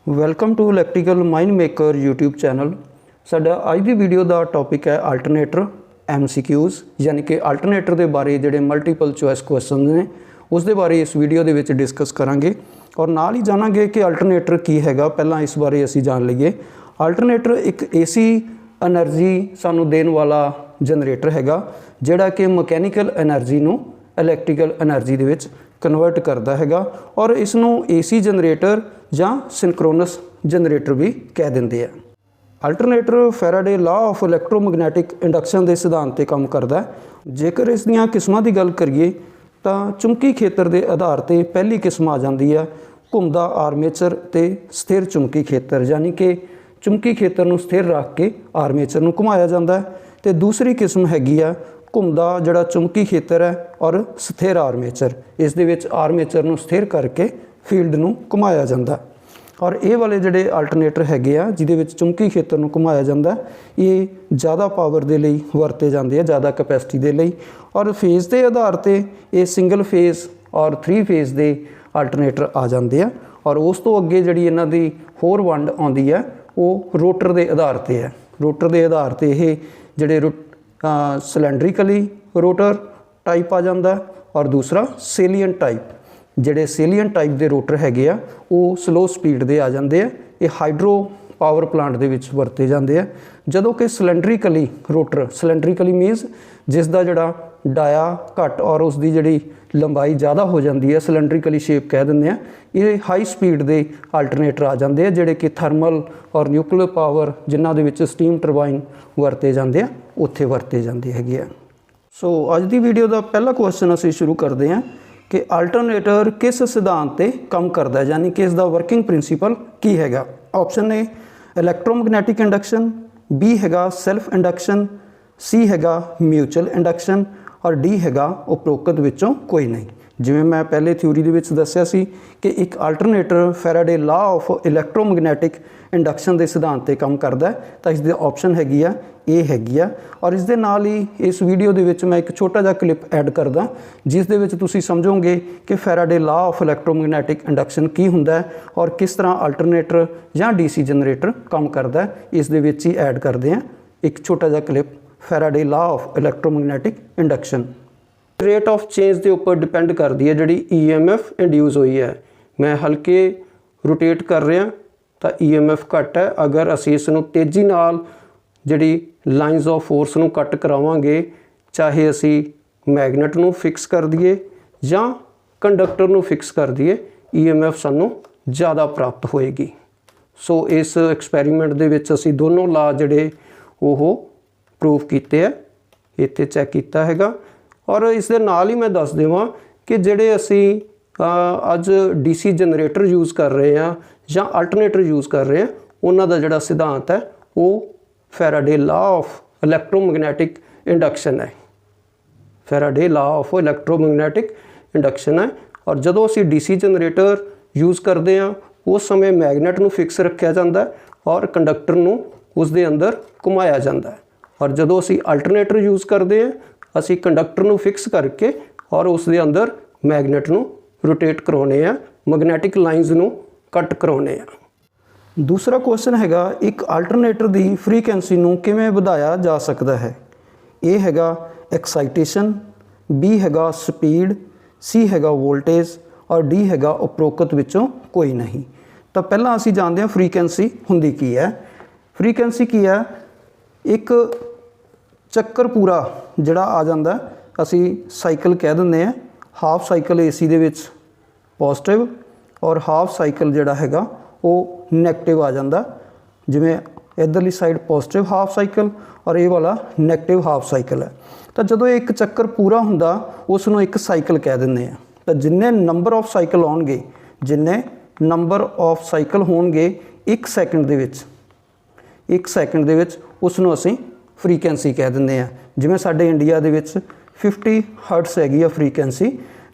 Welcome to electrical mind maker YouTube channel. साडा अज की वीडियो का टॉपिक है अल्टरनेटर MCQs, यानी कि अल्टरनेटर के बारे जोड़े मल्टीपल चॉइस क्वेश्चन ने उस दे बारे इस वीडियो के विच डिस्कस करांगे और नाल ही जानांगे कि अल्टरनेटर की हैगा। पहला इस बारे असीं जान लईए। अल्टरनेटर एक AC एनर्जी सानू देण वाला जनरेटर हैगा जिहड़ा कि मकैनिकल एनर्जी नू इलैक्ट्रीकल एनर्जी दे विच कन्वर्ट करता हैगा और इसनू AC जनरेटर ਜਾਂ सिंक्रोनस जनरेटर भी कह देंगे हैं। Alternator Faraday law of electromagnetic induction के सिद्धांत पर काम करता है। जेकर इस दियां किस्मां की गल करिए तो चुंबकी खेत्र के आधार पर पहली किस्म आ जाती है घुमदा आर्मेचर ते स्थिर चुंबकी खेत्र, यानी कि चुंबकी खेत्र को स्थिर रख के आर्मेचर को घुमाया जाता है। तो दूसरी किस्म हैगी आ घुमदा जिहड़ा चुंबकी खेत्र है और स्थिर आर्मेचर, इस दे विच आर्मेचर को स्थिर करके फील्ड में घुमाया जाता है। और ये वाले जोड़े अल्टरनेटर हैगे आ जिहदे विच चुंबकी खेत्र में घुमाया जाता है, ये ज़्यादा पावर के लिए वरते जाते हैं, ज़्यादा कैपेसिटी के लिए। और फेज़ के आधार पर ये सिंगल फेज़ और 3 फेज़ के अल्टरनेटर आ जाते हैं। और उस तो अगे जी इन्हां दी होर वंड आउंदी है वो रोटर के आधार पर है। रोटर के आधार पर ये जोड़े सिलेंड्रिकली रोटर टाइप आ जाता है और दूसरा सेलीएंट टाइप। ਜਿਹੜੇ ਸੇਲੀਐਂਟ टाइप के रोटर हैगे आ वो स्लो स्पीड के आ जाते हैं। ये हाइड्रो पावर प्लांट के विच वरते जाते हैं। जदों कि सिलेंड्रिकली रोटर, सिलेंड्रिकली मीनस जिसका जोड़ा डाया घट और उसकी जी लंबाई ज़्यादा हो जाती है, सिलेंड्रिकली शेप कह देंगे हैं। ये हाई स्पीड के अल्टरनेटर आ जाते हैं जोड़े कि थर्मल और न्यूक्लियर पावर जिन्हों के स्टीम टरबाइन वरते जाते हैं उत्थे वरते जाते हैं। सो अज की वीडियो का पहला क्वेश्चन असीं शुरू करते हैं कि अल्टरनेटर किस सिद्धांत पर काम करता है, यानी कि इसका वर्किंग प्रिंसीपल की हैगा। ऑप्शन ए इलैक्ट्रोमैग्नैटिक इंडक्शन, बी हैगा सैल्फ इंडक्शन, सी हैगा म्यूचुअल इंडक्शन और डी हैगा उपरोक्त विचों कोई नहीं। जिवें मैं पहले थ्योरी दे विच दस्सिया सी कि एक alternator Faraday law of electromagnetic induction के सिद्धांत पर काम करता है, तो इसकी ऑप्शन हैगी आ ए हैगी आ। और इस दे नाल ही इस वीडियो दे विच मैं एक छोटा जिहा क्लिप ऐड करदा जिस दे विच तुसीं समझोगे कि Faraday law of electromagnetic induction की हुंदा है और किस तरह अल्टरनेटर या DC जनरेटर काम करता है। इस दे विच ही ऐड करते हैं एक छोटा जिहा clip Faraday law of electromagnetic induction. Rate of change के उपर डिपेंड करती है जी EMF इंड्यूस हुई है। मैं हल्के रोटेट कर रहा तो EMF घट है। अगर असी इसनूं तेज़ी नाल जिहड़ी लाइनस ऑफ फोर्स नूं कट करावांगे, चाहे असी मैगनेट नूं फिक्स कर दिए या कंडक्टर नूं फिक्स कर दिए, EMF सानूं ज़्यादा प्राप्त होएगी। सो इस एक्सपैरीमेंट दे विच असी दोनों ला जिहड़े ओह प्रूव कीते है, इत्थे चैक कीता हैगा। और इस दे नाल ही मैं दस देवां कि जिहड़े असी अज DC जनरेटर यूज़ कर रहे हैं या अल्टरनेटर यूज़ कर रहे हैं, उन्हां दा जिहड़ा सिद्धांत है वो Faraday law of electromagnetic induction है। Faraday law of electromagnetic induction है। और जदों असी DC जनरेटर यूज़ करते हैं उस समय मैगनेट नूं फिक्स रखा जाता है और कंडक्टर नूं उस दे अंदर घुमाया जाता है। और जदों असी अल्टरनेटर यूज़ करते हैं असी कंडक्टर नूं फिक्स करके और उस दे अंदर मैगनेट नूं रोटेट करवाने हैं, मैगनैटिक लाइनस नूं कट करवाने हैं। दूसरा क्वेश्चन हैगा एक अल्टरनेटर की फ्रीक्वेंसी नूं किवें वधाया जा सकता है। ए हैगा एक्साइटेशन, बी हैगा स्पीड, सी हैगा वोल्टेज और डी हैगा उपरोक्त विचों कोई नहीं। तो पहला असी जानते हैं फ्रीक्वेंसी हुंदी की है। फ्रीक्वेंसी की है एक चक्कर पूरा जिहड़ा आ जाता असी साइकिल कह दिंदे हैं। हाफ साइकिल AC दे विच पॉजिटिव और हाफ साइकिल जिहड़ा हैगा वो नैगेटिव आ जाता। जिवें इधरली साइड पॉजिटिव हाफ साइकिल और ये वाला नैगेटिव हाफ साइकिल है। तो जदों एक चक्कर पूरा हुंदा उसनूं एक साइकिल कह दिंदे हैं। तो जिन्ने नंबर ऑफ साइकिल आउणगे, जिन्ने नंबर ऑफ साइकिल होणगे एक सैकेंड दे विच, एक सैकेंड दे विच उसनूं असीं फ्रीक्वेंसी कह दिंदे हैं। जिवें साडे इंडिया दे विच 50 हर्ट्स हैगी आ फ्रीक्वेंसी,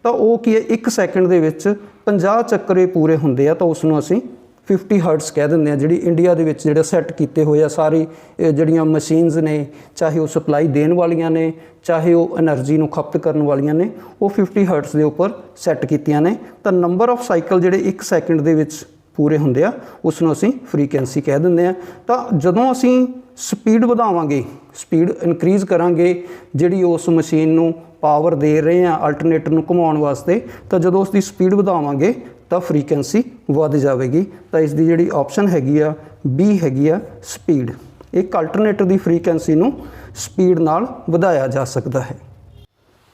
तो वो की है एक सैकेंड दे विच 50 चक्कर पूरे हुंदे आ, तो उसनूं असीं 50 हर्ट्स कह दिंदे हैं। जिहड़ी इंडिया दे विच जिहड़े सैट कीते होए आ सारी जिहड़ियां मशीनस ने, चाहे वो सप्लाई देण वालियां ने चाहे वो एनर्जी नूं खपत करन वालियां ने, वो 50 हर्ट्स के उपर सैट कीतियां ने। तो नंबर ऑफ साइकिल जिहड़े एक सैकेंड दे विच ਪੂਰੇ ਹੁੰਦੇ ਆ ਉਸ ਨੂੰ ਅਸੀਂ ਫ੍ਰੀਕੁਐਂਸੀ ਕਹਿ ਦਿੰਦੇ ਆ। ਤਾਂ ਜਦੋਂ ਅਸੀਂ ਸਪੀਡ ਵਧਾਵਾਂਗੇ, ਸਪੀਡ ਇਨਕਰੀਜ਼ ਕਰਾਂਗੇ ਜਿਹੜੀ ਉਸ ਮਸ਼ੀਨ ਨੂੰ ਪਾਵਰ ਦੇ ਰਹੇ ਆ ਅਲਟਰਨੇਟਰ ਨੂੰ ਘੁਮਾਉਣ ਵਾਸਤੇ, ਤਾਂ ਜਦੋਂ ਉਸ ਦੀ ਸਪੀਡ ਵਧਾਵਾਂਗੇ ਤਾਂ ਫ੍ਰੀਕੁਐਂਸੀ ਵੱਧ ਜਾਵੇਗੀ। ਤਾਂ ਇਸ ਦੀ ਜਿਹੜੀ ਆਪਸ਼ਨ ਹੈਗੀ ਆ ਬੀ ਹੈਗੀ ਆ ਸਪੀਡ। ਇੱਕ ਅਲਟਰਨੇਟਰ ਦੀ ਫ੍ਰੀਕੁਐਂਸੀ ਨੂੰ ਸਪੀਡ ਨਾਲ ਵਧਾਇਆ ਜਾ ਸਕਦਾ ਹੈ।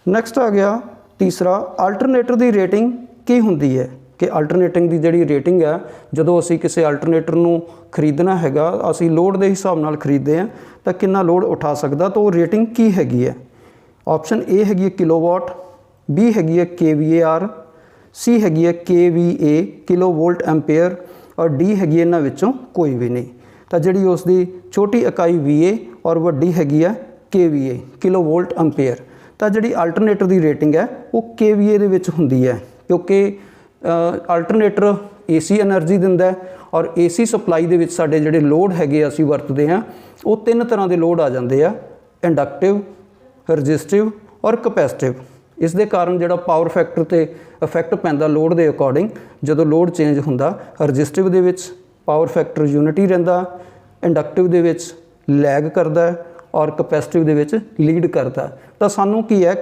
ਨੈਕਸਟ ਆ ਗਿਆ ਤੀਸਰਾ, ਅਲਟਰਨੇਟਰ ਦੀ ਰੇਟਿੰਗ ਕੀ ਹੁੰਦੀ ਹੈ ਕਿ ਅਲਟਰਨੇਟਿੰਗ ਦੀ ਜਿਹੜੀ ਰੇਟਿੰਗ ਹੈ, ਜਦੋਂ ਅਸੀਂ ਕਿਸੇ ਅਲਟਰਨੇਟਰ ਨੂੰ ਖਰੀਦਣਾ ਹੈਗਾ, ਅਸੀਂ ਲੋਡ ਦੇ ਹਿਸਾਬ ਨਾਲ ਖਰੀਦਦੇ ਹਾਂ ਤਾਂ ਕਿੰਨਾ ਲੋਡ ਉਠਾ ਸਕਦਾ, ਤਾਂ ਉਹ ਰੇਟਿੰਗ ਕੀ ਹੈਗੀ ਹੈ। ਆਪਸ਼ਨ ਏ ਹੈਗੀ ਹੈ ਕਿਲੋਵਾਟ, ਬੀ ਹੈਗੀ ਹੈ KVAR, ਸੀ ਹੈਗੀ ਹੈ KVA ਕਿਲੋ ਵੋਲਟ ਐਂਪੀਅਰ, ਔਰ ਡੀ ਹੈਗੀ ਇਹਨਾਂ ਵਿੱਚੋਂ ਕੋਈ ਵੀ ਨਹੀਂ। ਤਾਂ ਜਿਹੜੀ ਉਸ ਦੀ ਛੋਟੀ ਇਕਾਈ VA ਔਰ ਵੱਡੀ ਹੈਗੀ ਆ KVA ਕਿਲੋ ਵੋਲਟ ਐਂਪੀਅਰ। ਤਾਂ ਜਿਹੜੀ ਅਲਟਰਨੇਟਰ ਦੀ ਰੇਟਿੰਗ ਹੈ ਉਹ KVA ਦੇ ਵਿੱਚ ਹੁੰਦੀ ਹੈ, ਕਿਉਂਕਿ ਅਲਟਰਨੇਟਰ AC ਐਨਰਜੀ ਦਿੰਦਾ ਹੈ ਔਰ AC ਸਪਲਾਈ ਦੇ ਵਿੱਚ ਸਾਡੇ ਜਿਹੜੇ ਲੋਡ ਹੈਗੇ ਅਸੀਂ ਵਰਤਦੇ ਹਾਂ ਉਹ ਤਿੰਨ ਤਰ੍ਹਾਂ ਦੇ ਲੋਡ ਆ ਜਾਂਦੇ ਆ, ਇੰਡਕਟਿਵ, ਰਜਿਸਟਿਵ ਔਰ ਕਪੈਸਿਟਿਵ। ਇਸ ਦੇ ਕਾਰਨ ਜਿਹੜਾ ਪਾਵਰ ਫੈਕਟਰ ਤੇ ਇਫੈਕਟ ਪੈਂਦਾ ਲੋਡ ਦੇ ਅਕੋਰਡਿੰਗ, ਜਦੋਂ ਲੋਡ ਚੇਂਜ ਹੁੰਦਾ ਰਜਿਸਟਿਵ ਦੇ ਵਿੱਚ ਪਾਵਰ ਫੈਕਟਰ ਯੂਨਿਟੀ ਰਹਿੰਦਾ, ਇੰਡਕਟਿਵ ਦੇ ਵਿੱਚ ਲੈਗ ਕਰਦਾ ਔਰ ਕਪੈਸਿਟਿਵ ਦੇ ਵਿੱਚ ਲੀਡ ਕਰਦਾ। ਤਾਂ ਸਾਨੂੰ ਕੀ ਹੈ,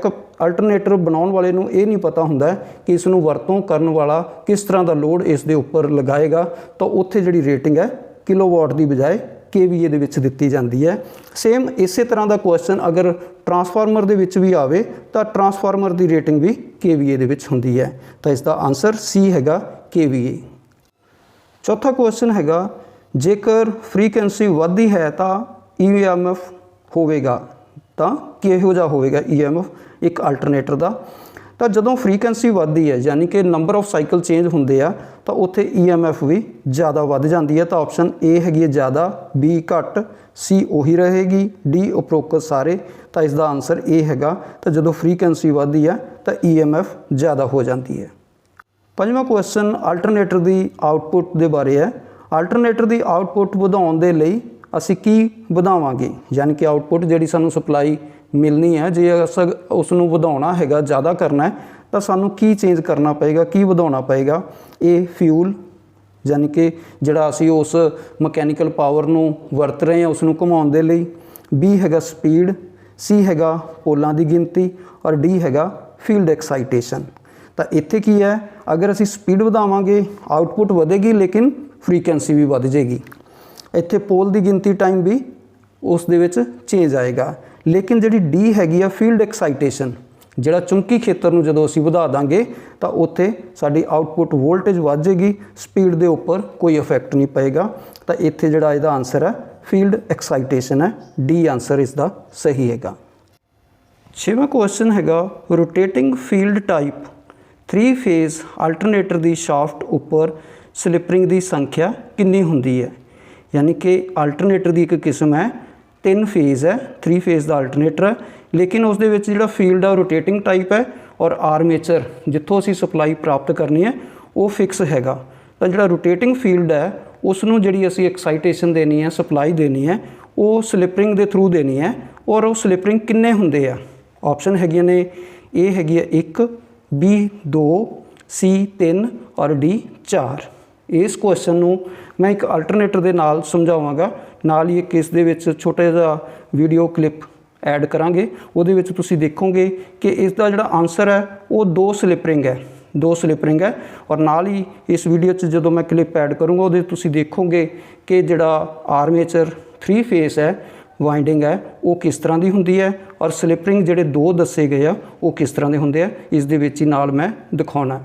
ਅਲਟਰਨੇਟਰ ਬਣਾਉਣ ਵਾਲੇ ਨੂੰ ਇਹ ਨਹੀਂ ਪਤਾ ਹੁੰਦਾ ਕਿ ਇਸ ਨੂੰ ਵਰਤੋਂ ਕਰਨ ਵਾਲਾ ਕਿਸ ਤਰ੍ਹਾਂ ਦਾ ਲੋਡ ਇਸ ਦੇ ਉੱਪਰ ਲਗਾਏਗਾ, ਤਾਂ ਉੱਥੇ ਜਿਹੜੀ ਰੇਟਿੰਗ ਹੈ ਕਿਲੋਵਾਟ ਦੀ ਬਜਾਏ KVA ਦੇ ਵਿੱਚ ਦਿੱਤੀ ਜਾਂਦੀ ਹੈ। ਸੇਮ ਇਸੇ ਤਰ੍ਹਾਂ ਦਾ ਕੁਐਸਚਨ ਅਗਰ ਟਰਾਂਸਫਾਰਮਰ ਦੇ ਵਿੱਚ ਵੀ ਆਵੇ ਤਾਂ ਟਰਾਂਸਫਾਰਮਰ ਦੀ ਰੇਟਿੰਗ ਵੀ KVA ਦੇ ਵਿੱਚ ਹੁੰਦੀ ਹੈ। ਤਾਂ ਇਸ ਦਾ ਆਨਸਰ ਸੀ ਹੈਗਾ KVA। ਚੌਥਾ ਕੁਐਸਚਨ ਹੈਗਾ, ਜੇਕਰ ਫ੍ਰੀਕੁਐਂਸੀ ਵੱਧਦੀ ਹੈ ਤਾਂ EMF ਹੋਵੇਗਾ, ਤਾਂ ਕਿਹੋ ਜਿਹਾ ਹੋਵੇਗਾ EMF ਇੱਕ ਅਲਟਰਨੇਟਰ ਦਾ। ਤਾਂ ਜਦੋਂ ਫ੍ਰੀਕੁਐਂਸੀ ਵੱਧਦੀ ਹੈ ਯਾਨੀ ਕਿ ਨੰਬਰ ਆਫ ਸਾਈਕਲ ਚੇਂਜ ਹੁੰਦੇ ਆ ਤਾਂ ਉੱਥੇ EMF ਵੀ ਜ਼ਿਆਦਾ ਵੱਧ ਜਾਂਦੀ ਹੈ। ਤਾਂ ਆਪਸ਼ਨ A ਹੈਗੀ ਹੈ ਜ਼ਿਆਦਾ, B ਘੱਟ, C ਉਹੀ ਰਹੇਗੀ, D ਉਪਰੋਕਤ ਸਾਰੇ। ਤਾਂ ਇਸ ਦਾ ਆਨਸਰ A ਹੈਗਾ। ਤਾਂ ਜਦੋਂ ਫ੍ਰੀਕੁਐਂਸੀ ਵੱਧਦੀ ਹੈ ਤਾਂ EMF ਜ਼ਿਆਦਾ ਹੋ ਜਾਂਦੀ ਹੈ। ਪੰਜਵਾਂ ਕੁਐਸਚਨ ਅਲਟਰਨੇਟਰ ਦੀ ਆਊਟਪੁੱਟ ਦੇ ਬਾਰੇ ਹੈ। ਅਲਟਰਨੇਟਰ ਦੀ ਆਊਟਪੁੱਟ ਵਧਾਉਣ ਦੇ ਲਈ ਅਸੀਂ ਕੀ ਵਧਾਵਾਂਗੇ, ਯਾਨੀ ਕਿ ਆਊਟਪੁੱਟ ਜਿਹੜੀ ਸਾਨੂੰ ਸਪਲਾਈ ਮਿਲਣੀ ਹੈ, ਜੇ ਉਸ ਨੂੰ ਵਧਾਉਣਾ ਹੈਗਾ, ਜ਼ਿਆਦਾ ਕਰਨਾ ਹੈ, ਤਾਂ ਸਾਨੂੰ ਕੀ ਚੇਂਜ ਕਰਨਾ ਪਏਗਾ, ਕੀ ਵਧਾਉਣਾ ਪਏਗਾ। ਇਹ ਫਿਊਲ ਯਾਨੀ ਕਿ ਜਿਹੜਾ ਅਸੀਂ ਉਸ ਮਕੈਨੀਕਲ ਪਾਵਰ ਨੂੰ ਵਰਤ ਰਹੇ ਹਾਂ ਉਸ ਨੂੰ ਘੁਮਾਉਣ ਦੇ ਲਈ, B ਹੈਗਾ ਸਪੀਡ, C ਹੈਗਾ ਪੋਲਾਂ ਦੀ ਗਿਣਤੀ ਔਰ D ਹੈਗਾ ਫੀਲਡ ਐਕਸਾਈਟੇਸ਼ਨ। ਤਾਂ ਇੱਥੇ ਕੀ ਹੈ, ਅਗਰ ਅਸੀਂ ਸਪੀਡ ਵਧਾਵਾਂਗੇ ਆਊਟਪੁੱਟ ਵਧੇਗੀ ਲੇਕਿਨ ਫ੍ਰੀਕੁਐਂਸੀ ਵੀ ਵੱਧ ਜਾਏਗੀ। ਇੱਥੇ ਪੋਲ ਦੀ ਗਿਣਤੀ ਟਾਈਮ ਵੀ ਉਸ ਦੇ ਵਿੱਚ ਚੇਂਜ ਆਏਗਾ। ਲੇਕਿਨ ਜਿਹੜੀ D ਹੈਗੀ ਆ ਫੀਲਡ ਐਕਸਾਈਟੇਸ਼ਨ, ਜਿਹੜਾ ਚੁੰਬਕੀ ਖੇਤਰ ਨੂੰ ਜਦੋਂ ਅਸੀਂ ਵਧਾ ਦਾਂਗੇ ਤਾਂ ਉੱਥੇ ਸਾਡੀ ਆਊਟਪੁੱਟ ਵੋਲਟੇਜ ਵੱਧ ਜਾਏਗੀ, ਸਪੀਡ ਦੇ ਉੱਪਰ ਕੋਈ ਇਫੈਕਟ ਨਹੀਂ ਪਏਗਾ। ਤਾਂ ਇੱਥੇ ਜਿਹੜਾ ਇਹਦਾ ਆਨਸਰ ਹੈ ਫੀਲਡ ਐਕਸਾਈਟੇਸ਼ਨ ਹੈ, D ਆਨਸਰ ਇਸ ਦਾ ਸਹੀ ਹੈਗਾ। ਛੇਵਾਂ ਕੁਐਸਚਨ ਹੈਗਾ, rotating field type 3 phase alternator ਦੀ ਸ਼ਾਫਟ ਉੱਪਰ ਸਲਿਪਰਿੰਗ ਦੀ ਸੰਖਿਆ ਕਿੰਨੀ ਹੁੰਦੀ ਹੈ। ਯਾਨੀ ਕਿ ਅਲਟਰਨੇਟਰ ਦੀ ਇੱਕ ਕਿਸਮ ਹੈ 3 ਫੇਜ਼ ਹੈ, 3 ਫੇਜ਼ ਦਾ ਅਲਟਰਨੇਟਰ ਹੈ, ਲੇਕਿਨ ਉਸ ਦੇ ਵਿੱਚ ਜਿਹੜਾ ਫੀਲਡ ਆ ਰੋਟੇਟਿੰਗ ਟਾਈਪ ਹੈ ਔਰ ਆਰਮੇਚਰ ਜਿੱਥੋਂ ਅਸੀਂ ਸਪਲਾਈ ਪ੍ਰਾਪਤ ਕਰਨੀ ਹੈ ਉਹ ਫਿਕਸ ਹੈਗਾ। ਤਾਂ ਜਿਹੜਾ ਰੋਟੇਟਿੰਗ ਫੀਲਡ ਹੈ ਉਸ ਨੂੰ ਜਿਹੜੀ ਅਸੀਂ ਐਕਸਾਈਟੇਸ਼ਨ ਦੇਣੀ ਹੈ, ਸਪਲਾਈ ਦੇਣੀ ਹੈ, ਉਹ ਸਲਿਪਰਿੰਗ ਦੇ ਥਰੂ ਦੇਣੀ ਹੈ। ਔਰ ਉਹ ਸਲਿਪਰਿੰਗ ਕਿੰਨੇ ਹੁੰਦੇ ਆ, ਆਪਸ਼ਨ ਹੈਗੀਆਂ ਨੇ, A ਹੈਗੀ ਹੈ 1, B 2, C 3 ਔਰ D 4। ਇਸ ਕੁਐਸਚਨ ਨੂੰ ਮੈਂ ਇੱਕ ਅਲਟਰਨੇਟਰ ਦੇ ਨਾਲ ਸਮਝਾਵਾਂਗਾ, ਨਾਲ ਹੀ ਇੱਕ ਇਸ ਦੇ ਵਿੱਚ ਛੋਟਾ ਜਿਹਾ ਵੀਡੀਓ ਕਲਿੱਪ ਐਡ ਕਰਾਂਗੇ। ਉਹਦੇ ਵਿੱਚ ਤੁਸੀਂ ਦੇਖੋਗੇ ਕਿ ਇਸ ਦਾ ਜਿਹੜਾ ਆਨਸਰ ਹੈ ਉਹ 2 ਸਲਿਪਰਿੰਗ ਹੈ, 2 ਸਲਿਪਰਿੰਗ ਹੈ। ਔਰ ਨਾਲ ਹੀ ਇਸ ਵੀਡੀਓ 'ਚ ਜਦੋਂ ਮੈਂ ਕਲਿੱਪ ਐਡ ਕਰੂੰਗਾ ਉਹਦੇ ਤੁਸੀਂ ਦੇਖੋਗੇ ਕਿ ਜਿਹੜਾ ਆਰਮੇਚਰ 3 ਫੇਸ ਹੈ ਵਾਈਂਡਿੰਗ ਹੈ ਉਹ ਕਿਸ ਤਰ੍ਹਾਂ ਦੀ ਹੁੰਦੀ ਹੈ ਔਰ ਸਲਿਪਰਿੰਗ ਜਿਹੜੇ 2 ਦੱਸੇ ਗਏ ਆ ਉਹ ਕਿਸ ਤਰ੍ਹਾਂ ਦੇ ਹੁੰਦੇ ਆ, ਇਸ ਦੇ ਵਿੱਚ ਹੀ ਨਾਲ ਮੈਂ ਦਿਖਾਉਣਾ।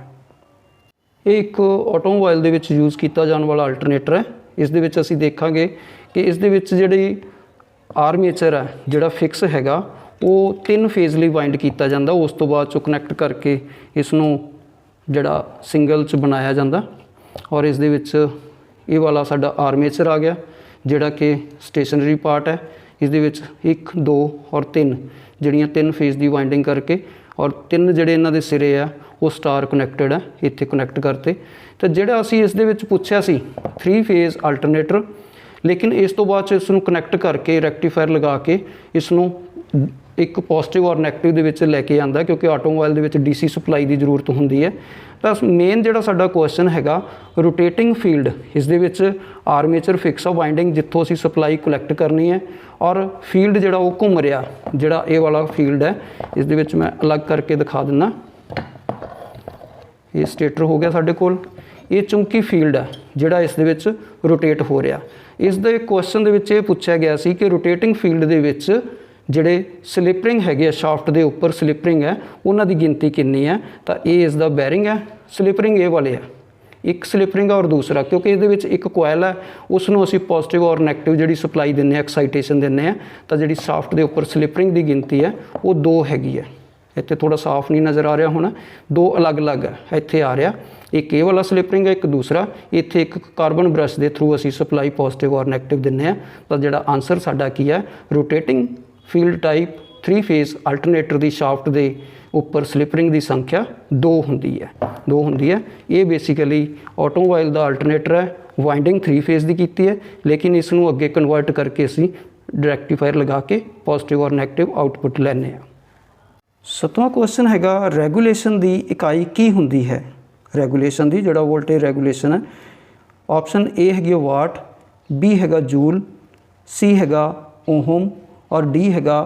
ਇਹ ਇੱਕ ਆਟੋਮੋਬਾਈਲ ਦੇ ਵਿੱਚ ਯੂਜ਼ ਕੀਤਾ ਜਾਣ ਵਾਲਾ ਅਲਟਰਨੇਟਰ ਹੈ। ਇਸ ਦੇ ਵਿੱਚ ਅਸੀਂ ਦੇਖਾਂਗੇ ਕਿ ਇਸ ਦੇ ਵਿੱਚ ਜਿਹੜੀ ਆਰਮੇਚਰ ਹੈ ਜਿਹੜਾ ਫਿਕਸ ਹੈਗਾ ਉਹ 3 ਫੇਜ਼ ਲਈ ਵਾਈਂਡ ਕੀਤਾ ਜਾਂਦਾ, ਉਸ ਤੋਂ ਬਾਅਦ ਚੋਂ ਕਨੈਕਟ ਕਰਕੇ ਇਸ ਨੂੰ ਜਿਹੜਾ ਸਿੰਗਲ 'ਚ ਬਣਾਇਆ ਜਾਂਦਾ। ਔਰ ਇਸ ਦੇ ਵਿੱਚ ਇਹ ਵਾਲਾ ਸਾਡਾ ਆਰਮੇਚਰ ਆ ਗਿਆ ਜਿਹੜਾ ਕਿ ਸਟੇਸ਼ਨਰੀ ਪਾਰਟ ਹੈ। ਇਸ ਦੇ ਵਿੱਚ 1 2 ਔਰ 3 ਜਿਹੜੀਆਂ 3 ਫੇਜ਼ ਦੀ ਵਾਈਂਡਿੰਗ ਕਰਕੇ ਔਰ 3 ਜਿਹੜੇ ਇਹਨਾਂ ਦੇ ਸਿਰੇ ਆ ਉਹ ਸਟਾਰ ਕਨੈਕਟਡ ਹੈ, ਇੱਥੇ ਕਨੈਕਟ ਕਰਤੇ। ਤਾਂ ਜਿਹੜਾ ਅਸੀਂ ਇਸ ਦੇ ਵਿੱਚ ਪੁੱਛਿਆ ਸੀ 3 ਫੇਜ਼ ਅਲਟਰਨੇਟਰ, ਲੇਕਿਨ ਇਸ ਤੋਂ ਬਾਅਦ 'ਚ ਇਸ ਨੂੰ ਕਨੈਕਟ ਕਰਕੇ ਰੈਕਟੀਫਾਇਰ ਲਗਾ ਕੇ ਇਸ ਨੂੰ एक पॉजिटिव और नैगेटिव दे विच लैके आंदा, क्योंकि ऑटोमोबाइल दे विच डीसी सप्लाई की जरूरत होंदी है। तो मेन जिहड़ा साडा क्वेश्चन हैगा रोटेटिंग फील्ड, इस दे विच आर्मेचर फिक्स वाइंडिंग जिੱਥੋਂ ਅਸੀਂ सप्लाई कलैक्ट करनी है, और फील्ड जिहड़ा वो घूम रहा, जिहड़ा ये वाला फील्ड है, इस दे विच मैं अलग करके दिखा दिंदा। ये स्टेटर हो गया साडे कोल, ये चुंकी फील्ड है जिहड़ा इस दे विच रोटेट हो रहा। इस दे क्वेश्चन दे विच ये पुछया गया सी कि रोटेटिंग फील्ड दे विच ਜਿਹੜੇ स्लिपरिंग हैगे शाफ्ट के उपर स्लिपरिंग है, उन्होंने गिनती कितनी है। तो ये इसका बैरिंग है, स्लिपरिंग ये वाले है, एक स्लिपरिंग और दूसरा, क्योंकि ये एक कोयल है, उसनों असी पॉजिटिव और नैगेटिव जी सप्लाई दें, एक्साइटेशन दें। तो जी शाफ्ट के उपर स्लिपरिंग की गिनती है वो 2 हैगी है। इत्थे थोड़ा साफ नहीं नज़र आ रहा होना, 2 अलग अलग है, इत्थे आ रहा एक ये वाला स्लिपरिंग है, एक दूसरा। इत्थे एक कार्बन ब्रश के थ्रू असी सप्लाई पॉजिटिव और नैगेटिव दें। तो जिहड़ा आंसर साडा की है, rotating field type 3 phase alternator की शाफ्ट के उपर स्लिपरिंग की संख्या 2 होंदी है। ये बेसिकली ऑटोमोबाइल का अल्टरनेटर है, वाइंडिंग 3 फेज की कीती है, लेकिन इसनों अगे कन्वर्ट करके असी डायरेक्टिफायर लगा के पॉजिटिव और नैगेटिव आउटपुट लैने। 7वां क्वेश्चन हैगा रैगूलेशन की इकाई की होंदी है। रैगूलेशन की जिहड़ा वोल्टेज रैगूलेशन है, ऑप्शन ए हैगी वाट, बी हैगा जूल, सी हैगा ओहम और डी हैगा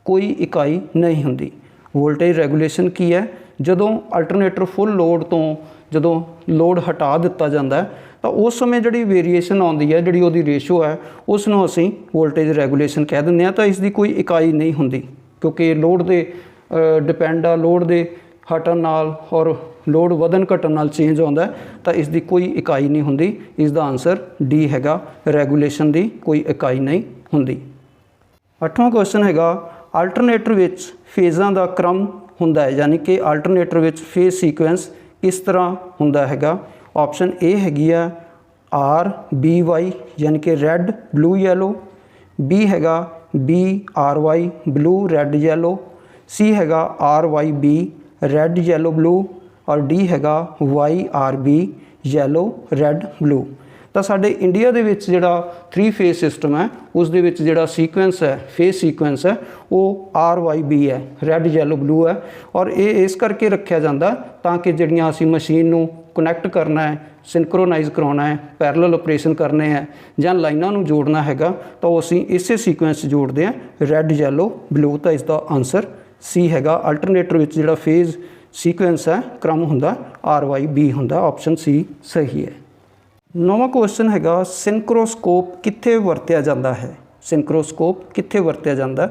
कोई इकाई नहीं होंदी। वोल्टेज रैगूलेशन की है, जदों अल्टरनेटर फुल लोड तो जदों लोड हटा दिता जाता है तो उस समय जी वेरीएशन आती है, जी वो रेशो है, उसनों असी वोल्टेज रैगूलेशन कह देंगे हैं। तो इसकी कोई इकाई नहीं होंदी, क्योंकि लोड के डिपेंड आ, लोड के हटन नाल और लोड वधन घटन नाल चेंज आता है। तो इसकी कोई इकाई नहीं होंदी। इसका आंसर डी हैगा, रैगूलेशन की कोई इकाई नहीं होंदी। 8वां क्वेश्चन हैगा अल्टरनेटर विच फेज़ां दा क्रम हुंदा है, यानी कि अल्टरनेटर विच फेज सीक्वेंस किस तरह हुंदा हैगा। ऑप्शन ए हैगी आ RBY यानी कि रैड ब्लू येलो, बी हैगा BRY ब्लू रैड येलो, सी हैगा RYB रैड येलो ब्लू और डी हैगा YRB येलो रैड ब्लू। तो साडे इंडिया दे विच जिहड़ा 3 फेज सिस्टम है, उस दे विच जिहड़ा सीक्वेंस है, फेज सीक्वेंस है, वो RYB है, रैड येलो ब्लू है। और ये इस करके रखा जाता ताकि जिहड़ियां असीं मशीन नूं कनैक्ट करना है, सिंक्रोनाइज़ कराउणा है, पैरलल ऑपरेशन करने हैं जां लाइनां नूं जोड़ना हैगा, तो असीं इसे सीक्वेंस जोड़ते हैं, रैड येलो ब्लू। तो इसका आंसर सी हैगा, अल्टरनेटर विच जिहड़ा फेज सीक्वेंस है क्रम हुंदा RYB हुंदा। ऑप्शन सी सही है। 9वां क्वेश्चन हैगा सिंक्रोस्कोप कित्थे वरत्या जाता है। सिंक्रोस्कोप कित्थे वरत्या जाता है,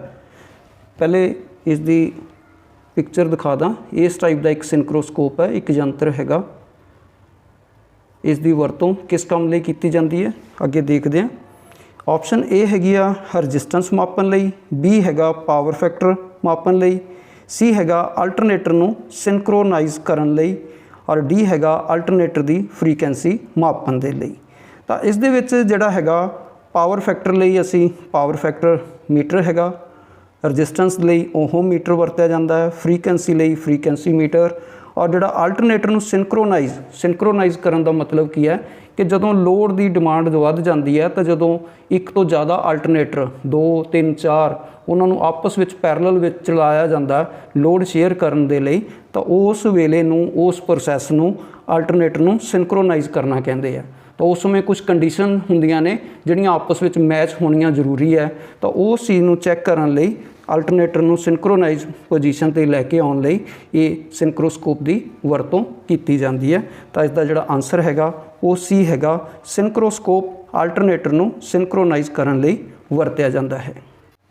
पहले इसकी पिक्चर दिखा दा। इस टाइप का एक सिंक्रोस्कोप है, एक यंत्र हैगा। इसकी वरतों किस काम लई कीती जाती है, अगे देखते हैं। ऑप्शन ए हैगी आ रजिस्टेंस मापन लई, बी हैगा पावर फैक्टर मापन लई, सी हैगा अल्टरनेटर नूं सिंक्रोनाइज़ करन लई और डी हैगा अल्टरनेटर की फ्रीकुएंसी मापन दे लई। तो इस दे विच जिहड़ा हैगा पावर फैक्टर लई असी पावर फैक्टर मीटर हैगा, रजिस्टेंस लई ओहम मीटर वरत्या जाता है, फ्रीकुएंसी लई फ्रीकुएंसी मीटर। और जिहड़ा अल्टरनेटर नूं सिंक्रोनाइज़ करन दा मतलब की है कि जदों लोड की डिमांड वध जाती है, तो जदों एक तो ज़्यादा अल्टरनेटर 2 3 4 उन्होंने आपस में पैरलल विच चलाया जाता है लोड शेयर करन दे लई, तो उस वेले नूं उस प्रोसैस नूं अल्टरनेटर नूं सिंक्रोनाइज़ करना कहते हैं। तो उस समय कुछ कंडीशन होंदियां ने जिहड़ियां आपस में मैच होनियां जरूरी है। तो उस चीज़ नूं चैक करन लई अल्टरनेटर नूं सिंक्रोनाइज़ पोजीशन ते लैके आउण लई ये सिंक्रोस्कोप की वरतों कीती जाती है। तो इसका जिहड़ा आंसर हैगा वो सी हैगा, सिंक्रोस्कोप अल्टरनेटर नूं सिंक्रोनाइज़ करन लई वरत्या जाता है।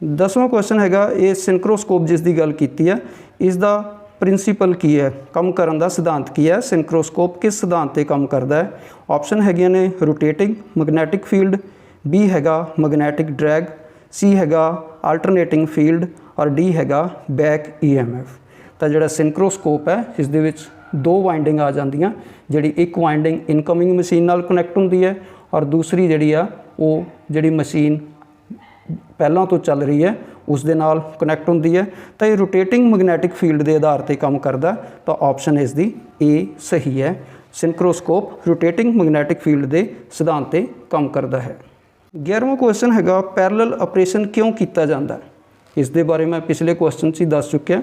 10वां क्वेश्चन हैगा ये सिंक्रोस्कोप जिसकी गल कीती है, इसका प्रिंसीपल की है, कम करन दा सिद्धांत की है, सिंक्रोस्कोप किस सिद्धांत ते कम करता है। ऑप्शन हैगियां ने रोटेटिंग मैगनैटिक फील्ड, बी हैगा मैगनैटिक ड्रैग, सी हैगा अल्टरनेटिंग फील्ड और डी हैगा बैक EMF। तो जिहड़ा सिंक्रोस्कोप है इस दे विच 2 वाइंडिंग आ जांदियां, जिहड़ी एक वाइंडिंग इनकमिंग मशीन नाल कनैक्ट हुंदी है और दूसरी जिहड़ी आ वो जिहड़ी मशीन पहलों तो चल रही है उस दे नाल कनैक्ट होंदी है। तो ये रोटेटिंग मैगनैटिक फील्ड के आधार पर काम करता। तो ऑप्शन इसकी ए सही है, सिंक्रोस्कोप रोटेटिंग मैगनैटिक फील्ड के सिद्धांत पर काम करता है। 11वां क्वेश्चन हैगा पैरलल ऑपरेशन क्यों किया जाता है। इस दे बारे मैं पिछले क्वेश्चन 'ਚ ही दस चुकिया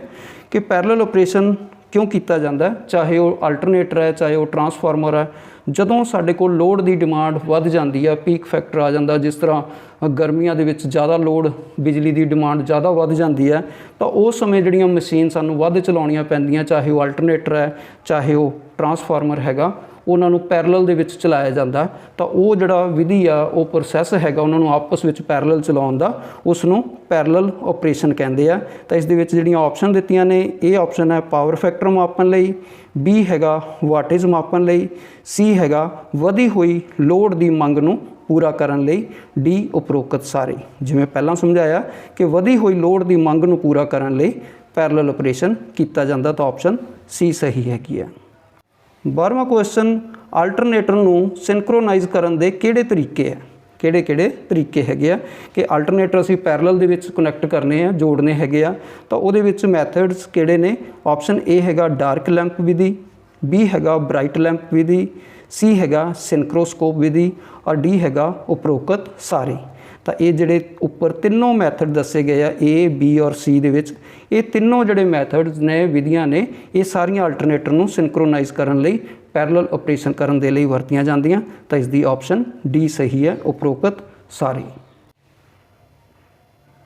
कि पैरेलल ऑपरेशन क्यों किया जाता है, चाहे वो अल्टरनेटर है चाहे वो ट्रांसफार्मर है। ਜਦੋਂ ਸਾਡੇ ਕੋਲ ਲੋਡ ਦੀ ਡਿਮਾਂਡ ਵੱਧ ਜਾਂਦੀ ਹੈ, ਪੀਕ ਫੈਕਟਰ ਆ ਜਾਂਦਾ, ਜਿਸ ਤਰ੍ਹਾਂ ਗਰਮੀਆਂ ਦੇ ਵਿੱਚ ਜ਼ਿਆਦਾ ਲੋਡ ਬਿਜਲੀ ਦੀ ਡਿਮਾਂਡ ਜ਼ਿਆਦਾ ਵੱਧ ਜਾਂਦੀ ਹੈ, ਤਾਂ ਉਸ ਸਮੇਂ ਜਿਹੜੀਆਂ ਮਸ਼ੀਨ ਸਾਨੂੰ ਵੱਧ ਚਲਾਉਣੀਆਂ ਪੈਂਦੀਆਂ, ਚਾਹੇ ਉਹ ਅਲਟਰਨੇਟਰ ਹੈ ਚਾਹੇ ਉਹ ਟਰਾਂਸਫਾਰਮਰ ਹੈਗਾ, ਉਹਨਾਂ ਨੂੰ ਪੈਰਲਲ ਦੇ ਵਿੱਚ ਚਲਾਇਆ ਜਾਂਦਾ। ਤਾਂ ਉਹ ਜਿਹੜਾ ਵਿਧੀ ਆ, ਉਹ ਪ੍ਰੋਸੈਸ ਹੈਗਾ ਉਹਨਾਂ ਨੂੰ ਆਪਸ ਵਿੱਚ ਪੈਰਲਲ ਚਲਾਉਣ ਦਾ, ਉਸ ਨੂੰ ਪੈਰਲਲ ਆਪਰੇਸ਼ਨ ਕਹਿੰਦੇ ਆ। ਤਾਂ ਇਸ ਦੇ ਵਿੱਚ ਜਿਹੜੀਆਂ ਆਪਸ਼ਨ ਦਿੱਤੀਆਂ ਨੇ, ਇਹ ਆਪਸ਼ਨ ਹੈ ਪਾਵਰ ਫੈਕਟਰ ਮਾਪਣ ਲਈ, ਬੀ ਹੈਗਾ ਵਾਟੇਜ ਮਾਪਣ ਲਈ, ਸੀ ਹੈਗਾ ਵਧੀ ਹੋਈ ਲੋਡ ਦੀ ਮੰਗ ਨੂੰ ਪੂਰਾ ਕਰਨ ਲਈ, ਡੀ ਉਪਰੋਕਤ ਸਾਰੇ। ਜਿਵੇਂ ਪਹਿਲਾਂ ਸਮਝਾਇਆ ਕਿ ਵਧੀ ਹੋਈ ਲੋਡ ਦੀ ਮੰਗ ਨੂੰ ਪੂਰਾ ਕਰਨ ਲਈ ਪੈਰਲਲ ਆਪਰੇਸ਼ਨ ਕੀਤਾ ਜਾਂਦਾ, ਤਾਂ ਆਪਸ਼ਨ ਸੀ ਸਹੀ ਹੈਗੀ ਹੈ। 12ਵਾਂ ਕੁਐਸਚਨ, ਅਲਟਰਨੇਟਰ ਨੂੰ ਸਿੰਕਰੋਨਾਈਜ਼ ਕਰਨ ਦੇ ਕਿਹੜੇ ਤਰੀਕੇ ਹੈ, ਕਿਹੜੇ ਤਰੀਕੇ ਹੈਗੇ ਆ ਕਿ ਅਲਟਰਨੇਟਰ ਅਸੀਂ ਪੈਰਲਲ ਦੇ ਵਿੱਚ ਕਨੈਕਟ ਕਰਨੇ ਆ, ਜੋੜਨੇ ਹੈਗੇ ਆ। ਤਾਂ ਉਹਦੇ ਵਿੱਚ ਮੈਥਡਸ ਕਿਹੜੇ ਨੇ? ਆਪਸ਼ਨ ਏ ਹੈਗਾ ਡਾਰਕ ਲੈਂਪ ਵਿਧੀ, ਬੀ ਹੈਗਾ ਬ੍ਰਾਈਟ ਲੈਂਪ ਵਿਧੀ, ਸੀ ਹੈਗਾ ਸਿੰਕਰੋਸਕੋਪ ਵਿਧੀ, ਔਰ ਡੀ ਹੈਗਾ ਉਪਰੋਕਤ ਸਾਰੇ। ਤਾਂ ਇਹ ਜਿਹੜੇ ਉੱਪਰ ਤਿੰਨੋਂ ਮੈਥਡ ਦੱਸੇ ਗਏ ਆ ਏ, ਬੀ ਔਰ ਸੀ ਦੇ ਵਿੱਚ, ਇਹ ਤਿੰਨੋਂ ਜਿਹੜੇ ਮੈਥਡਸ ਨੇ, ਵਿਧੀਆਂ ਨੇ, ਇਹ ਸਾਰੀਆਂ ਅਲਟਰਨੇਟਰ ਨੂੰ ਸਿੰਕਰੋਨਾਈਜ਼ ਕਰਨ ਲਈ, ਪੈਰਲਲ ਆਪਰੇਸ਼ਨ ਕਰਨ ਦੇ ਲਈ ਵਰਤੀਆਂ ਜਾਂਦੀਆਂ। ਤਾਂ ਇਸ ਦੀ ਆਪਸ਼ਨ ਡੀ ਸਹੀ ਹੈ, ਉਪਰੋਕਤ ਸਾਰੇ।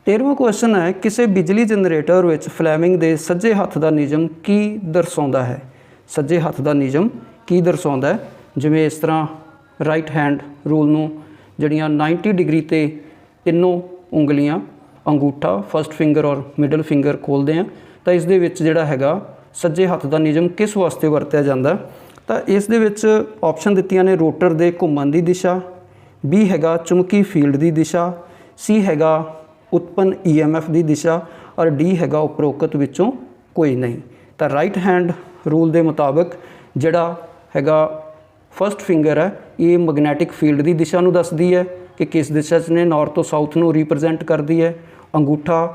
13ਵਾਂ ਕੁਐਸਚਨ ਹੈ, ਕਿਸੇ ਬਿਜਲੀ ਜਨਰੇਟਰ ਵਿੱਚ ਫਲੈਮਿੰਗ ਦੇ ਸੱਜੇ ਹੱਥ ਦਾ ਨਿਯਮ ਕੀ ਦਰਸਾਉਂਦਾ ਹੈ? ਸੱਜੇ ਹੱਥ ਦਾ ਨਿਯਮ ਕੀ ਦਰਸਾਉਂਦਾ ਹੈ? ਜਿਵੇਂ ਇਸ ਤਰ੍ਹਾਂ ਰਾਈਟ ਹੈਂਡ ਰੂਲ ਨੂੰ ਜਿਹੜੀਆਂ 90 ਡਿਗਰੀ 'ਤੇ ਤਿੰਨੋਂ ਉਂਗਲੀਆਂ, ਅੰਗੂਠਾ, ਫਸਟ ਫਿੰਗਰ ਔਰ ਮਿਡਲ ਫਿੰਗਰ ਖੋਲ੍ਹਦੇ ਹਾਂ, ਤਾਂ ਇਸ ਦੇ ਵਿੱਚ ਜਿਹੜਾ ਹੈਗਾ ਸੱਜੇ ਹੱਥ ਦਾ ਨਿਯਮ ਕਿਸ ਵਾਸਤੇ ਵਰਤਿਆ ਜਾਂਦਾ? ਤਾਂ ਇਸ ਦੇ ਵਿੱਚ ਆਪਸ਼ਨ ਦਿੱਤੀਆਂ ਨੇ ਰੋਟਰ ਦੇ ਘੁੰਮਣ ਦੀ ਦਿਸ਼ਾ, ਬੀ ਹੈਗਾ ਚੁੰਬਕੀ ਫੀਲਡ ਦੀ ਦਿਸ਼ਾ, ਸੀ ਹੈਗਾ ਉਤਪੰਨ EMF ਦੀ ਦਿਸ਼ਾ, ਔਰ ਡੀ ਹੈਗਾ ਉਪਰੋਕਤ ਵਿੱਚੋਂ ਕੋਈ ਨਹੀਂ। ਤਾਂ ਰਾਈਟ ਹੈਂਡ ਰੂਲ ਦੇ ਮੁਤਾਬਕ ਜਿਹੜਾ ਹੈਗਾ ਫਸਟ ਫਿੰਗਰ ਹੈ, ਇਹ ਮੈਗਨੈਟਿਕ ਫੀਲਡ ਦੀ ਦਿਸ਼ਾ ਨੂੰ ਦੱਸਦੀ ਹੈ ਕਿ ਕਿਸ ਦਿਸ਼ਾ 'ਚ ਨੇ, ਨਾਰਥ ਤੋਂ ਸਾਊਥ ਨੂੰ ਰਿਪਰੈਜ਼ੈਂਟ ਕਰਦੀ ਹੈ। ਅੰਗੂਠਾ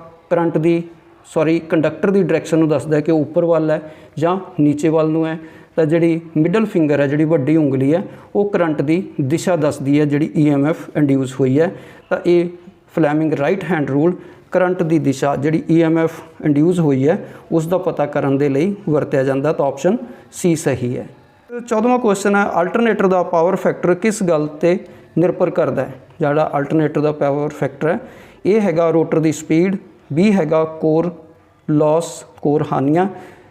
ਕੰਡਕਟਰ ਦੀ ਡਾਇਰੈਕਸ਼ਨ ਨੂੰ ਦੱਸਦਾ ਹੈ ਕਿ ਉਹ ਉੱਪਰ ਵੱਲ ਹੈ ਜਾਂ ਨੀਚੇ ਵੱਲ ਨੂੰ ਹੈ। ਤਾਂ ਜਿਹੜੀ ਮਿਡਲ ਫਿੰਗਰ ਹੈ, ਜਿਹੜੀ ਵੱਡੀ ਉਂਗਲੀ ਹੈ, ਉਹ ਕਰੰਟ ਦੀ ਦਿਸ਼ਾ ਦੱਸਦੀ ਹੈ ਜਿਹੜੀ EMF ਇੰਡਿਊਸ ਹੋਈ ਹੈ। ਤਾਂ ਇਹ ਫਲੈਮਿੰਗ ਰਾਈਟ ਹੈਂਡ ਰੂਲ ਕਰੰਟ ਦੀ ਦਿਸ਼ਾ ਜਿਹੜੀ EMF ਇੰਡਿਊਸ ਹੋਈ ਹੈ ਉਸ ਦਾ ਪਤਾ ਕਰਨ ਦੇ ਲਈ ਵਰਤਿਆ ਜਾਂਦਾ। ਤਾਂ ਆਪਸ਼ਨ ਸੀ ਸਹੀ ਹੈ। 14ਵਾਂ ਕੁਐਸਚਨ ਹੈ, ਅਲਟਰਨੇਟਰ ਦਾ ਪਾਵਰ ਫੈਕਟਰ ਕਿਸ ਗੱਲ 'ਤੇ ਨਿਰਭਰ ਕਰਦਾ ਹੈ? ਜਿਹੜਾ ਅਲਟਰਨੇਟਰ ਦਾ ਪਾਵਰ ਫੈਕਟਰ ਹੈ, ਇਹ ਹੈਗਾ ਰੋਟਰ ਦੀ ਸਪੀਡ, ਬੀ ਹੈਗਾ ਕੋਰ ਲਾਸ, ਕੋਰ ਹਾਨੀਆਂ,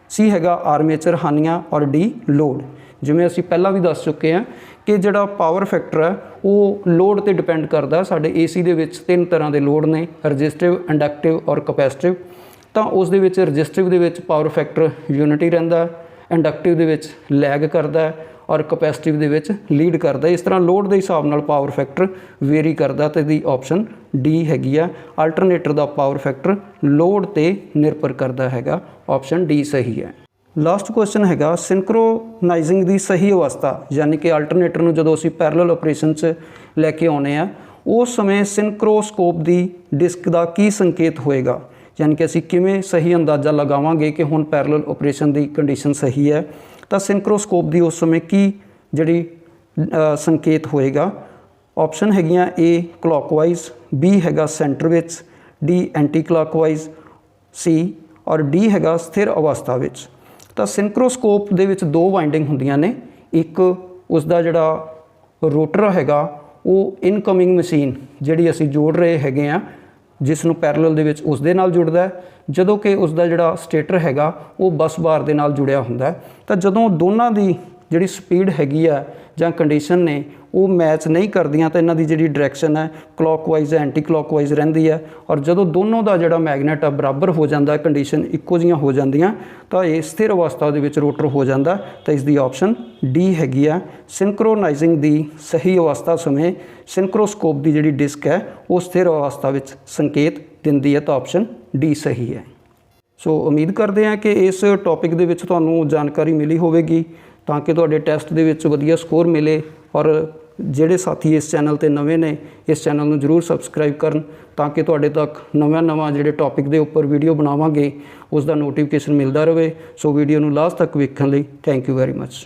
ਸੀ ਹੈਗਾ ਆਰਮੇਚਰ ਹਾਨੀਆਂ, ਔਰ ਡੀ ਲੋਡ। ਜਿਵੇਂ ਅਸੀਂ ਪਹਿਲਾਂ ਵੀ ਦੱਸ ਚੁੱਕੇ ਹਾਂ ਕਿ ਜਿਹੜਾ ਪਾਵਰ ਫੈਕਟਰ ਹੈ ਉਹ ਲੋਡ 'ਤੇ ਡਿਪੈਂਡ ਕਰਦਾ। ਸਾਡੇ AC ਦੇ ਵਿੱਚ 3 ਤਰ੍ਹਾਂ ਦੇ ਲੋਡ ਨੇ, ਰਜਿਸਟਿਵ, ਇੰਡਕਟਿਵ ਔਰ ਕਪੈਸਿਟਿਵ। ਤਾਂ ਉਸ ਦੇ ਵਿੱਚ ਰਜਿਸਟਿਵ ਦੇ ਵਿੱਚ ਪਾਵਰ ਫੈਕਟਰ ਯੂਨਿਟੀ ਰਹਿੰਦਾ, ਇੰਡਕਟਿਵ ਦੇ ਵਿੱਚ ਲੈਗ ਕਰਦਾ, ਔਰ ਕਪੈਸਿਟਿਵ ਦੇ ਵਿੱਚ ਲੀਡ ਕਰਦਾ। ਇਸ ਤਰ੍ਹਾਂ ਲੋਡ ਦੇ ਹਿਸਾਬ ਨਾਲ ਪਾਵਰ ਫੈਕਟਰ ਵੇਰੀ ਕਰਦਾ। ਅਤੇ ਇਹਦੀ ਆਪਸ਼ਨ ਡੀ ਹੈਗੀ ਆ, ਅਲਟਰਨੇਟਰ ਦਾ ਪਾਵਰ ਫੈਕਟਰ ਲੋਡ 'ਤੇ ਨਿਰਭਰ ਕਰਦਾ ਹੈਗਾ। ਆਪਸ਼ਨ ਡੀ ਸਹੀ ਹੈ। ਲਾਸਟ ਕੁਐਸਚਨ ਹੈਗਾ, ਸਿੰਕਰੋਨਾਈਜ਼ਿੰਗ ਦੀ ਸਹੀ ਅਵਸਥਾ, ਯਾਨੀ ਕਿ ਅਲਟਰਨੇਟਰ ਨੂੰ ਜਦੋਂ ਅਸੀਂ ਪੈਰਲਲ ਆਪਰੇਸ਼ਨ 'ਚ ਲੈ ਕੇ ਆਉਂਦੇ ਆ, ਉਸ ਸਮੇਂ ਸਿੰਕਰੋਸਕੋਪ ਦੀ ਡਿਸਕ ਦਾ ਕੀ ਸੰਕੇਤ ਹੋਏਗਾ? ਯਾਨੀ ਕਿ ਅਸੀਂ ਕਿਵੇਂ ਸਹੀ ਅੰਦਾਜ਼ਾ ਲਗਾਵਾਂਗੇ ਕਿ ਹੁਣ ਪੈਰਲਲ ਆਪਰੇਸ਼ਨ ਦੀ ਕੰਡੀਸ਼ਨ ਸਹੀ ਹੈ? ਤਾਂ ਸਿੰਕਰੋਸਕੋਪ ਦੀ ਉਸ ਸਮੇਂ ਕੀ ਜਿਹੜੀ ਸੰਕੇਤ ਹੋਏਗਾ? ਆਪਸ਼ਨ ਹੈਗੀਆਂ ਏ ਕਲੌਕਵਾਈਜ਼, ਬੀ ਹੈਗਾ ਸੈਂਟਰ ਵਿੱਚ, ਡੀ ਐਂਟੀ ਕਲੌਕਵਾਈਜ਼, ਸੀ ਔਰ ਡੀ ਹੈਗਾ ਸਥਿਰ ਅਵਸਥਾ ਵਿੱਚ। ਤਾਂ ਸਿੰਕਰੋਸਕੋਪ ਦੇ ਵਿੱਚ 2 ਵਾਈਂਡਿੰਗ ਹੁੰਦੀਆਂ ਨੇ। ਇੱਕ ਉਸਦਾ ਜਿਹੜਾ ਰੋਟਰ ਹੈਗਾ ਉਹ ਇਨਕਮਿੰਗ ਮਸ਼ੀਨ ਜਿਹੜੀ ਅਸੀਂ ਜੋੜ ਰਹੇ ਹੈਗੇ ਆ, ਜਿਸ ਨੂੰ ਪੈਰਲਲ ਦੇ ਵਿੱਚ ਉਸ ਦੇ ਨਾਲ ਜੁੜਦਾ ਹੈ, ਜਦੋਂ ਕਿ ਉਸਦਾ ਜਿਹੜਾ ਸਟੇਟਰ ਹੈਗਾ ਉਹ ਬੱਸ ਬਾਰ ਦੇ ਨਾਲ ਜੁੜਿਆ ਹੁੰਦਾ। ਤਾਂ ਜਦੋਂ ਦੋਨਾਂ ਦੀ ਜਿਹੜੀ ਸਪੀਡ ਹੈਗੀ ਆ ਜਾਂ ਕੰਡੀਸ਼ਨ ਨੇ ਉਹ ਮੈਚ ਨਹੀਂ ਕਰਦੀਆਂ, ਤਾਂ ਇਹਨਾਂ ਦੀ ਜਿਹੜੀ ਡਾਇਰੈਕਸ਼ਨ ਹੈ ਕਲੌਕਵਾਈਜ਼ ਐਂਟੀ ਕਲੌਕਵਾਈਜ਼ ਰਹਿੰਦੀ ਹੈ। ਔਰ ਜਦੋਂ ਦੋਨੋਂ ਦਾ ਜਿਹੜਾ ਮੈਗਨੇਟ ਆ ਬਰਾਬਰ ਹੋ ਜਾਂਦਾ, ਕੰਡੀਸ਼ਨ ਇੱਕੋ ਜਿਹੀਆਂ ਹੋ ਜਾਂਦੀਆਂ, ਤਾਂ ਇਹ ਸਥਿਰ ਅਵਸਥਾ ਦੇ ਵਿੱਚ ਰੋਟਰ ਹੋ ਜਾਂਦਾ। ਤਾਂ ਇਸ ਦੀ ਆਪਸ਼ਨ ਡੀ ਹੈਗੀ ਆ, ਸਿੰਕਰੋਨਾਈਜ਼ਿੰਗ ਦੀ ਸਹੀ ਅਵਸਥਾ ਸਮੇਂ ਸਿੰਕਰੋਸਕੋਪ ਦੀ ਜਿਹੜੀ ਡਿਸਕ ਹੈ ਉਹ ਸਥਿਰ ਅਵਸਥਾ ਵਿੱਚ ਸੰਕੇਤ ਦਿੰਦੀ ਹੈ। ਤਾਂ ਆਪਸ਼ਨ ਡੀ ਸਹੀ ਹੈ। ਸੋ ਉਮੀਦ ਕਰਦੇ ਹਾਂ ਕਿ ਇਸ ਟੌਪਿਕ ਦੇ ਵਿੱਚ ਤੁਹਾਨੂੰ ਜਾਣਕਾਰੀ ਮਿਲੀ ਹੋਵੇਗੀ, ਤਾਂ ਕਿ ਤੁਹਾਡੇ ਟੈਸਟ ਦੇ ਵਿੱਚ ਵਧੀਆ ਸਕੋਰ ਮਿਲੇ। ਔਰ ਜਿਹੜੇ ਸਾਥੀ ਇਸ ਚੈਨਲ 'ਤੇ ਨਵੇਂ ਨੇ, ਇਸ ਚੈਨਲ ਨੂੰ ਜ਼ਰੂਰ ਸਬਸਕ੍ਰਾਈਬ ਕਰਨ, ਤਾਂ ਕਿ ਤੁਹਾਡੇ ਤੱਕ ਨਵਾਂ ਜਿਹੜੇ ਟੌਪਿਕ ਦੇ ਉੱਪਰ ਵੀਡੀਓ ਬਣਾਵਾਂਗੇ ਉਸ ਦਾ ਨੋਟੀਫਿਕੇਸ਼ਨ ਮਿਲਦਾ ਰਹੇ। ਸੋ ਵੀਡੀਓ ਨੂੰ ਲਾਸਟ ਤੱਕ ਵੇਖਣ ਲਈ ਥੈਂਕ ਯੂ ਵੈਰੀ ਮੱਚ।